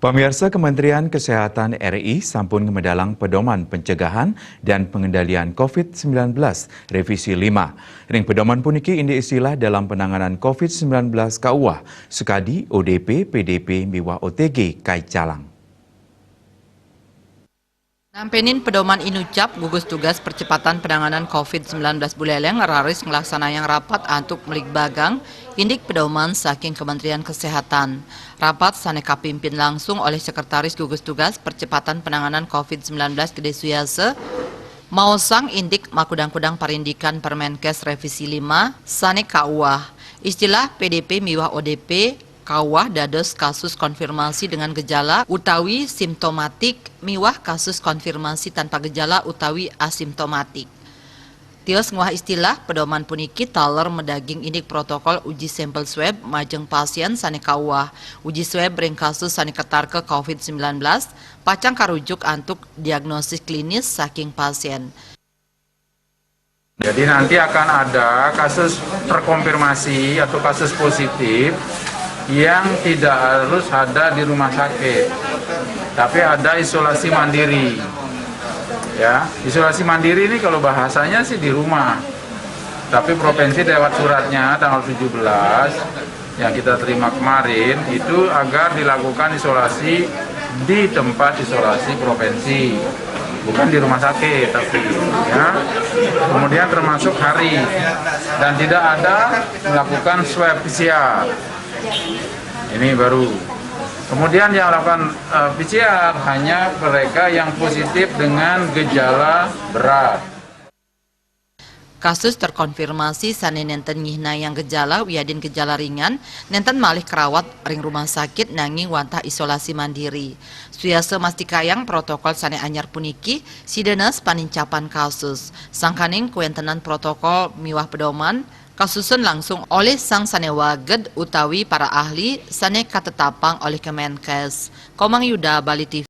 Pemirsa, Kementerian Kesehatan RI sampun ngemedalang pedoman pencegahan dan pengendalian COVID-19 revisi 5. Ring pedoman puniki indi istilah dalam penanganan COVID-19 KUA, sekadi ODP, PDP, miwah OTG, kai calang. Nampenin pedoman inucap gugus tugas percepatan penanganan COVID-19 Buleleng raris ngelaksana yang rapat antuk melik bagang indik pedoman saking Kementerian Kesehatan. Rapat saneka pimpin langsung oleh Sekretaris Gugus Tugas Percepatan Penanganan COVID-19 Gede Suyase, maosang indik makudang-kudang parindikan Permenkes Revisi 5 sane KUA. Istilah PDP miwah ODP KUA dados kasus konfirmasi dengan gejala utawi simptomatik miwah kasus konfirmasi tanpa gejala utawi asimptomatik. Tios nguah istilah pedoman puniki taler medaging indik protokol uji sampel swab majeng pasien sane KUA. Uji swab ring kasus sane ketar ke COVID-19 pacang karujuk antuk diagnosis klinis saking pasien. Jadi nanti akan ada kasus terkonfirmasi atau kasus positif yang tidak harus ada di rumah sakit, tapi ada isolasi mandiri. Ya, isolasi mandiri ini kalau bahasanya sih di rumah, tapi provinsi lewat suratnya tanggal 17 yang kita terima kemarin itu agar dilakukan isolasi di tempat isolasi provinsi, bukan di rumah sakit, tapi ya. Kemudian termasuk hari dan tidak ada melakukan swab PCR. Ini baru. Kemudian yang lakukan PCR hanya mereka yang positif dengan gejala berat. Kasus terkonfirmasi sane nenten nyihna yang gejala wiadin gejala ringan, nenten malih kerawat ring rumah sakit nanging wantah isolasi mandiri. Suyase mastikayang protokol sane anyar puniki sidenas panincapan kasus. Sangkaning kuentenan protokol miwah pedoman kasusun langsung oleh sang sanewaged utawi para ahli sane katetapang oleh Kemenkes. Komang Yuda, Bali TV.